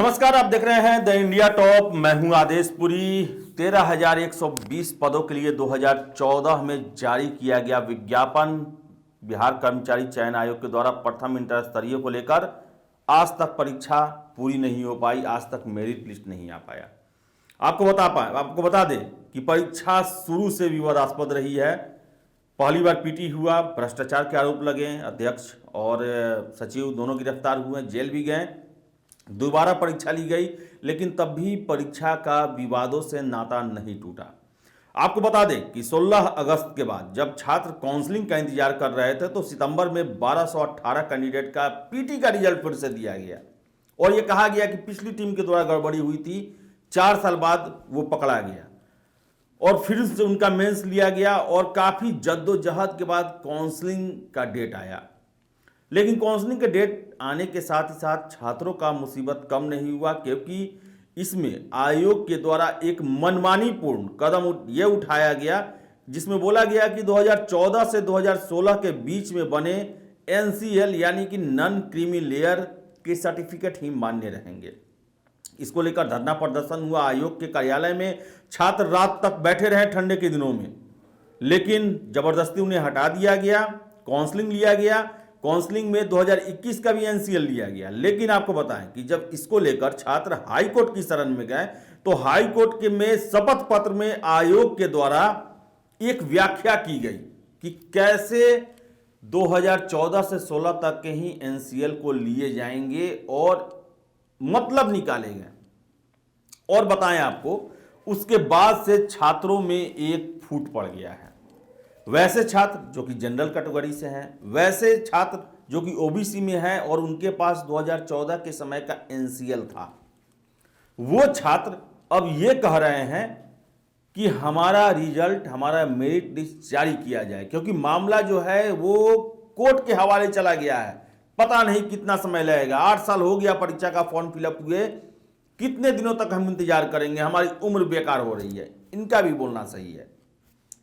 नमस्कार, आप देख रहे हैं द इंडिया टॉप। मैं हूं आदेशपुरी। 13,120 पदों के लिए 2014 में जारी किया गया विज्ञापन बिहार कर्मचारी चयन आयोग के द्वारा प्रथम इंटर स्तरीय को लेकर आज तक परीक्षा पूरी नहीं हो पाई, आज तक मेरिट लिस्ट नहीं आ पाया। आपको बता दें कि परीक्षा शुरू से विवादास्पद रही है। पहली बार पीटी हुआ, भ्रष्टाचार के आरोप लगे, अध्यक्ष और सचिव दोनों गिरफ्तार हुए, जेल भी गए। दोबारा परीक्षा ली गई, लेकिन तब भी परीक्षा का विवादों से नाता नहीं टूटा। आपको बता दें कि 16 अगस्त के बाद जब छात्र काउंसलिंग का इंतजार कर रहे थे तो सितंबर में 1218 कैंडिडेट का पीटी का रिजल्ट फिर से दिया गया और यह कहा गया कि पिछली टीम के द्वारा गड़बड़ी हुई थी। 4 साल बाद वो पकड़ा गया और फिर से उनका मेंस लिया गया और काफी जद्दोजहद के बाद काउंसलिंग का डेट आया। लेकिन काउंसलिंग के डेट आने के साथ ही साथ छात्रों का मुसीबत कम नहीं हुआ, क्योंकि इसमें आयोग के द्वारा एक मनमानीपूर्ण कदम यह उठाया गया जिसमें बोला गया कि 2014 से 2016 के बीच में बने NCL यानी कि नॉन क्रीमी लेयर के सर्टिफिकेट ही मान्य रहेंगे। इसको लेकर धरना प्रदर्शन हुआ आयोग के कार्यालय में। छात्र रात तक बैठे रहे ठंडे के दिनों में, लेकिन जबरदस्ती उन्हें हटा दिया गया। काउंसलिंग लिया गया, काउंसलिंग में 2021 का भी NCL लिया गया। लेकिन आपको बताएं कि जब इसको लेकर छात्र हाई कोर्ट की शरण में गए तो हाई कोर्ट के में शपथ पत्र में आयोग के द्वारा एक व्याख्या की गई कि कैसे 2014 से 16 तक के ही NCL को लिए जाएंगे और मतलब निकाले गए। और बताएं आपको, उसके बाद से छात्रों में एक फूट पड़ गया है। वैसे छात्र जो कि जनरल कैटेगरी से हैं, वैसे छात्र जो कि OBC में हैं और उनके पास 2014 के समय का NCL था, वो छात्र अब ये कह रहे हैं कि हमारा रिजल्ट, हमारा मेरिट लिस्ट जारी किया जाए, क्योंकि मामला जो है वो कोर्ट के हवाले चला गया है। पता नहीं कितना समय लगेगा। 8 साल हो गया परीक्षा का फॉर्म फिलअप हुए, कितने दिनों तक हम इंतजार करेंगे? हमारी उम्र बेकार हो रही है। इनका भी बोलना सही है।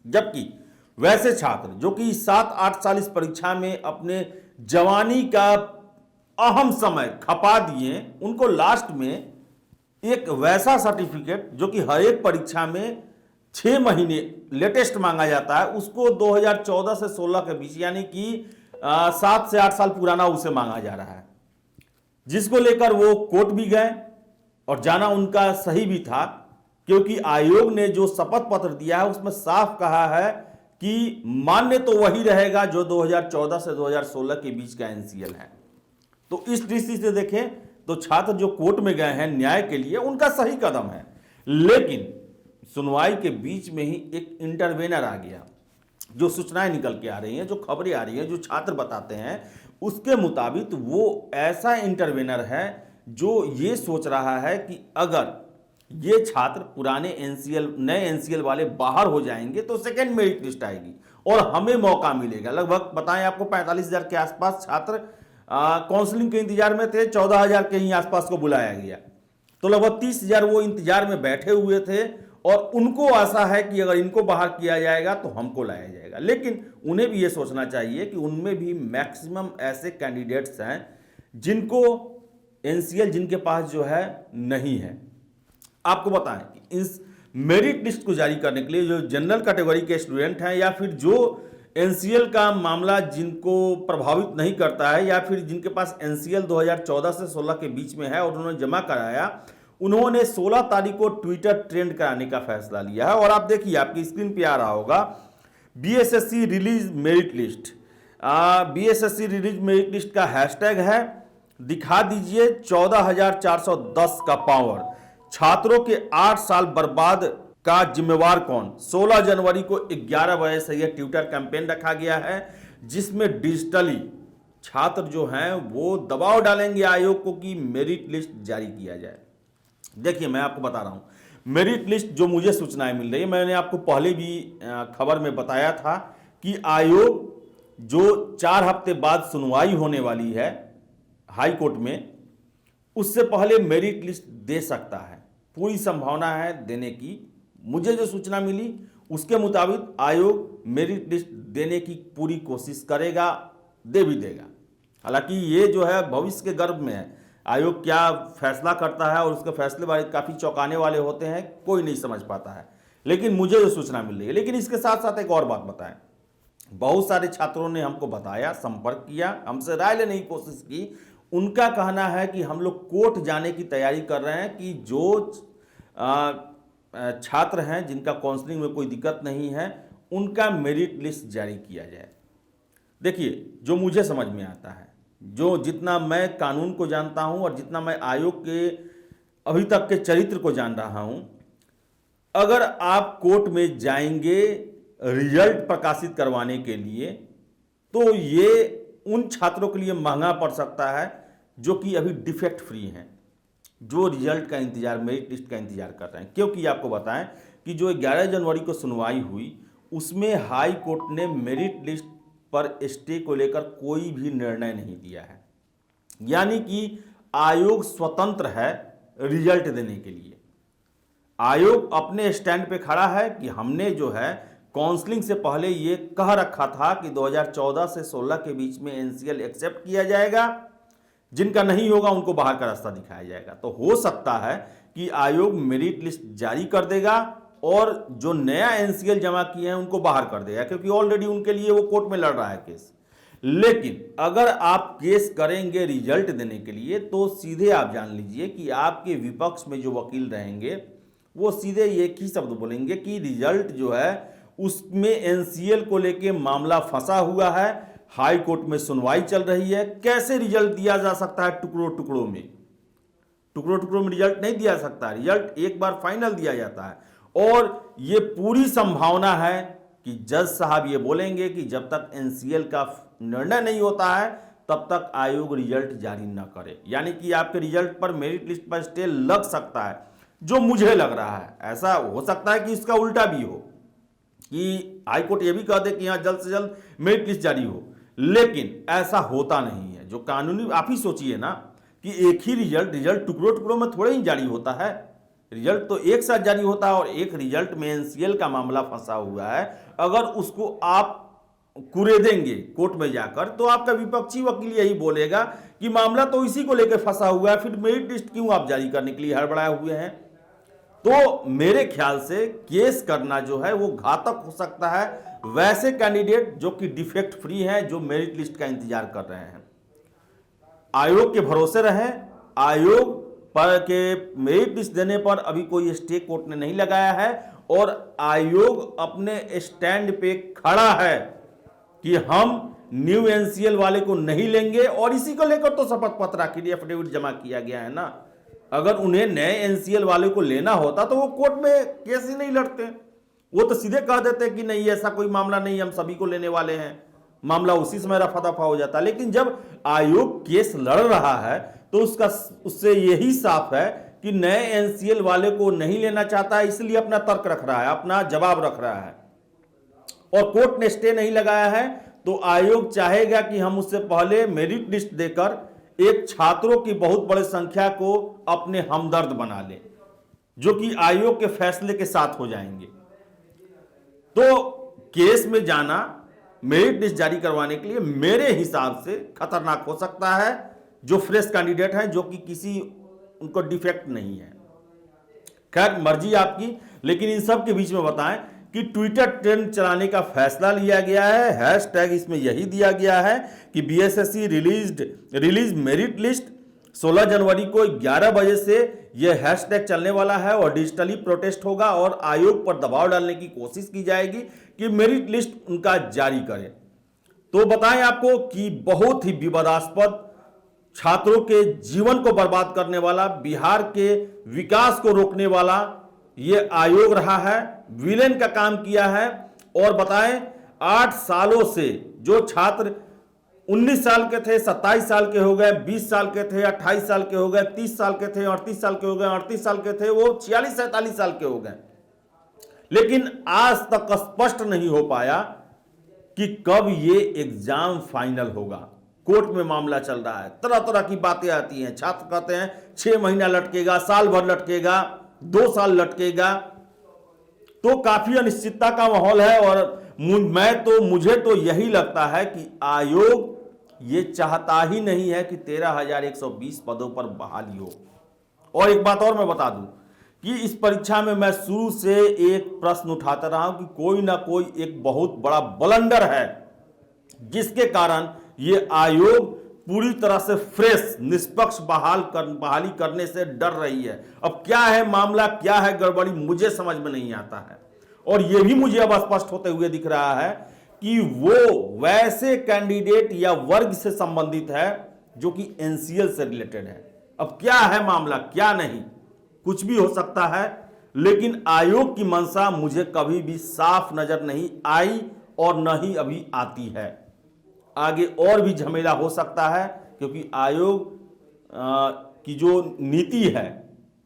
जबकि वैसे छात्र जो कि 7-8 साल इस परीक्षा में अपने जवानी का अहम समय खपा दिए, उनको लास्ट में एक वैसा सर्टिफिकेट जो कि हर एक परीक्षा में 6 महीने लेटेस्ट मांगा जाता है, उसको 2014 से 16 के बीच यानी कि 7 से 8 साल पुराना उसे मांगा जा रहा है, जिसको लेकर वो कोर्ट भी गए और जाना उनका सही भी था, क्योंकि आयोग ने जो शपथ पत्र दिया है उसमें साफ कहा है कि मान्य तो वही रहेगा जो 2014 से 2016 के बीच का NCL है। तो इस दृष्टि से देखें तो छात्र जो कोर्ट में गए हैं न्याय के लिए, उनका सही कदम है। लेकिन सुनवाई के बीच में ही एक इंटरवेनर आ गया। जो सूचनाएं निकल के आ रही हैं, जो खबरें आ रही हैं, जो छात्र बताते हैं, उसके मुताबिक वो ऐसा इंटरवेनर है जो ये सोच रहा है कि अगर ये छात्र पुराने NCL, नए NCL वाले बाहर हो जाएंगे तो सेकेंड मेरिट लिस्ट आएगी और हमें मौका मिलेगा। लगभग बताएं आपको 45,000 के आसपास छात्र काउंसलिंग के इंतजार में थे। 14,000 के ही आसपास को बुलाया गया, तो लगभग 30,000 वो इंतजार में बैठे हुए थे और उनको आशा है कि अगर इनको बाहर किया जाएगा तो हमको लाया जाएगा। लेकिन उन्हें भी ये सोचना चाहिए कि उनमें भी मैक्सिमम ऐसे कैंडिडेट्स हैं जिनको NCL जिनके पास जो है नहीं है। आपको बताएं कि इस मेरिट लिस्ट को जारी करने के लिए जो जनरल कैटेगरी के स्टूडेंट हैं या फिर जो NCL का मामला जिनको प्रभावित नहीं करता है या फिर जिनके पास NCL 2014 से 16 के बीच में है और उन्होंने जमा कराया, उन्होंने 16 तारीख को ट्विटर ट्रेंड कराने का फैसला लिया है। और आप देखिए, आपकी स्क्रीन पे आ रहा होगा BSSC release merit list. BSSC release merit list का हैशटैग है, दिखा दीजिए 14,410 का पावर। छात्रों के 8 साल बर्बाद का जिम्मेवार कौन? 16 जनवरी को 11 बजे से यह ट्विटर कैंपेन रखा गया है, जिसमें डिजिटली छात्र जो हैं वो दबाव डालेंगे आयोग को कि मेरिट लिस्ट जारी किया जाए। देखिए, मैं आपको बता रहा हूं, मेरिट लिस्ट जो मुझे सूचनाएं मिल रही है, मैंने आपको पहले भी खबर में बताया था कि आयोग जो 4 हफ्ते बाद सुनवाई होने वाली है हाई कोर्ट में, उससे पहले मेरिट लिस्ट दे सकता है। पूरी संभावना है देने की। मुझे जो सूचना मिली उसके मुताबिक आयोग मेरिट लिस्ट देने की पूरी कोशिश करेगा, दे भी देगा। हालांकि ये जो है भविष्य के गर्भ में है। आयोग क्या फैसला करता है और उसके फैसले बारे काफ़ी चौंकाने वाले होते हैं, कोई नहीं समझ पाता है। लेकिन मुझे जो सूचना मिल रही है, लेकिन इसके साथ साथ एक और बात बताएं, बहुत सारे छात्रों ने हमको बताया, संपर्क किया, हमसे राय लेने की कोशिश की। उनका कहना है कि हम लोग कोर्ट जाने की तैयारी कर रहे हैं कि जो छात्र हैं जिनका काउंसलिंग में कोई दिक्कत नहीं है, उनका मेरिट लिस्ट जारी किया जाए। देखिए, जो मुझे समझ में आता है, जो जितना मैं कानून को जानता हूं और जितना मैं आयोग के अभी तक के चरित्र को जान रहा हूं, अगर आप कोर्ट में जाएंगे रिजल्ट प्रकाशित करवाने के लिए, तो ये उन छात्रों के लिए महंगा पड़ सकता है जो कि अभी डिफेक्ट फ्री हैं, जो रिजल्ट का इंतजार, मेरिट लिस्ट का इंतजार कर रहे हैं। क्योंकि आपको बताएं कि जो 11 जनवरी को सुनवाई हुई, उसमें हाई कोर्ट ने मेरिट लिस्ट पर स्टे को लेकर कोई भी निर्णय नहीं दिया है। यानी कि आयोग स्वतंत्र है रिजल्ट देने के लिए। आयोग अपने स्टैंड पे खड़ा है कि हमने जो है काउंसलिंग से पहले ये कह रखा था कि 2014 से 16 के बीच में एनसीएल एक्सेप्ट किया जाएगा, जिनका नहीं होगा उनको बाहर का रास्ता दिखाया जाएगा। तो हो सकता है कि आयोग मेरिट लिस्ट जारी कर देगा और जो नया एनसीएल जमा किए हैं उनको बाहर कर देगा, क्योंकि ऑलरेडी उनके लिए वो कोर्ट में लड़ रहा है केस। लेकिन अगर आप केस करेंगे रिजल्ट देने के लिए, तो सीधे आप जान लीजिए कि आपके विपक्ष में जो वकील रहेंगे वो सीधे एक ही शब्द बोलेंगे कि रिजल्ट जो है उसमें एनसीएल को लेके मामला फंसा हुआ है, हाई कोर्ट में सुनवाई चल रही है, कैसे रिजल्ट दिया जा सकता है टुकड़ों टुकड़ों में? टुकड़ों टुकड़ों में रिजल्ट नहीं दिया सकता, रिजल्ट एक बार फाइनल दिया जाता है। और ये पूरी संभावना है कि जज साहब ये बोलेंगे कि जब तक एनसीएल का निर्णय नहीं होता है तब तक आयोग रिजल्ट जारी न करे। यानी कि आपके रिजल्ट पर, मेरिट लिस्ट पर स्टे लग सकता है, जो मुझे लग रहा है। ऐसा हो सकता है कि इसका उल्टा भी हो, कि हाईकोर्ट ये भी कह दे कि यहां जल्द से जल्द मेरिट लिस्ट जारी हो, लेकिन ऐसा होता नहीं है। जो कानूनी, आप ही सोचिए ना कि एक ही रिजल्ट टुकड़ों टुकड़ों में थोड़े ही जारी होता है। रिजल्ट तो एक साथ जारी होता है और एक रिजल्ट में एनसीएल का मामला फंसा हुआ है। अगर उसको आप कुरेदेंगे कोर्ट में जाकर, तो आपका विपक्षी वकील यही बोलेगा कि मामला तो इसी को लेकर फंसा हुआ है, फिर मेरिट लिस्ट क्यों आप जारी करने के लिए हड़बड़ाए हुए हैं? तो मेरे ख्याल से केस करना जो है वो घातक हो सकता है वैसे कैंडिडेट जो कि डिफेक्ट फ्री हैं, जो मेरिट लिस्ट का इंतजार कर रहे हैं। आयोग के भरोसे रहें। आयोग पर के मेरिट लिस्ट देने पर अभी कोई स्टे कोर्ट ने नहीं लगाया है और आयोग अपने स्टैंड पे खड़ा है कि हम न्यू एनसीएल वाले को नहीं लेंगे। और इसी को लेकर तो शपथ पत्र आखिर एफिडेविट जमा किया गया है ना। अगर उन्हें नए एनसीएल वाले को लेना होता तो वो कोर्ट में केस ही नहीं लड़ते, वो तो सीधे कह देते कि नहीं ऐसा कोई मामला नहीं, हम सभी को लेने वाले हैं, मामला उसी समय रफा दफा हो जाता। लेकिन जब आयोग केस लड़ रहा है तो उससे यही साफ है कि नए एनसीएल वाले को नहीं लेना चाहता है, इसलिए अपना तर्क रख रहा है, अपना जवाब रख रहा है। और कोर्ट ने स्टे नहीं लगाया है तो आयोग चाहेगा कि हम उससे पहले मेरिट लिस्ट देकर एक छात्रों की बहुत बड़ी संख्या को अपने हमदर्द बना ले, जो कि आयोग के फैसले के साथ हो जाएंगे। तो केस में जाना मेरिट लिस्ट जारी करवाने के लिए मेरे हिसाब से खतरनाक हो सकता है। जो फ्रेश कैंडिडेट हैं, जो कि किसी उनको डिफेक्ट नहीं है, खैर मर्जी आपकी। लेकिन इन सब के बीच में बताएं कि ट्विटर ट्रेंड चलाने का फैसला लिया गया है। हैशटैग इसमें यही दिया गया है कि बीएसएससी रिलीज मेरिट लिस्ट। 16 जनवरी को 11 बजे से यह हैशटैग चलने वाला है और डिजिटली प्रोटेस्ट होगा और आयोग पर दबाव डालने की कोशिश की जाएगी कि मेरिट लिस्ट उनका जारी करें। तो बताएं आपको कि बहुत ही विवादास्पद, छात्रों के जीवन को बर्बाद करने वाला, बिहार के विकास को रोकने वाला ये आयोग रहा है, विलेन का काम किया है। और बताएं 8 सालों से जो छात्र 19 साल के थे 27 साल के हो गए, 20 साल के थे 28 साल के हो गए, 30 साल के थे 38 साल के हो गए, 38 साल के थे वो 46-47 साल के हो गए। लेकिन आज तक स्पष्ट नहीं हो पाया कि कब ये एग्जाम फाइनल होगा। कोर्ट में मामला चल रहा है, तरह तरह की बातें आती हैं। छात्र कहते हैं 6 महीना लटकेगा, साल भर लटकेगा, 2 साल लटकेगा। तो काफी अनिश्चितता का माहौल है और मुझे तो यही लगता है कि आयोग ये चाहता ही नहीं है कि 13,120 पदों पर बहाली हो। और एक बात और मैं बता दूं कि इस परीक्षा में मैं शुरू से एक प्रश्न उठाता रहा हूं कि कोई ना कोई एक बहुत बड़ा ब्लंडर है जिसके कारण ये आयोग पूरी तरह से फ्रेश निष्पक्ष बहाली करने से डर रही है। अब क्या है मामला, क्या है गड़बड़ी, मुझे समझ में नहीं आता है। और यह भी मुझे अब स्पष्ट होते हुए दिख रहा है कि वो वैसे कैंडिडेट या वर्ग से संबंधित है जो कि एनसीएल से रिलेटेड है। अब क्या है मामला, क्या नहीं, कुछ भी हो सकता है, लेकिन आयोग की मंशा मुझे कभी भी साफ नजर नहीं आई और न ही अभी आती है। आगे और भी झमेला हो सकता है क्योंकि आयोग की जो नीति है,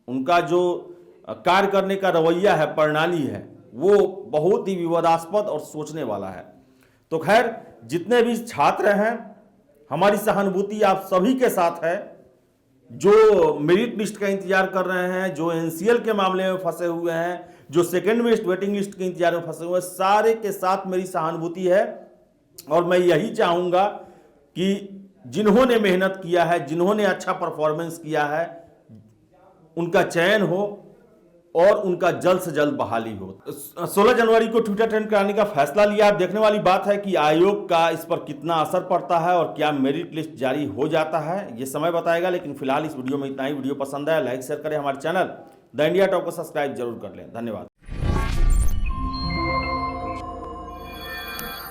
उनका जो कार्य करने का रवैया है, प्रणाली है, वो बहुत ही विवादास्पद और सोचने वाला है। तो खैर, जितने भी छात्र हैं, हमारी सहानुभूति आप सभी के साथ है। जो मेरिट लिस्ट का इंतजार कर रहे हैं, जो एनसीएल के मामले में फंसे हुए हैं, जो सेकेंड लिस्ट वेटिंग लिस्ट के इंतजार में फंसे हुए हैं, सारे के साथ मेरी सहानुभूति है। और मैं यही चाहूंगा कि जिन्होंने मेहनत किया है, जिन्होंने अच्छा परफॉर्मेंस किया है, उनका चयन हो और उनका जल्द से जल्द बहाली हो। 16 जनवरी को ट्विटर ट्रेंड कराने का फैसला लिया। अब देखने वाली बात है कि आयोग का इस पर कितना असर पड़ता है और क्या मेरिट लिस्ट जारी हो जाता है, ये समय बताएगा। लेकिन फिलहाल इस वीडियो में इतना ही। वीडियो पसंद आया लाइक शेयर करें, हमारे चैनल द इंडिया टॉप को सब्सक्राइब जरूर कर लें। धन्यवाद।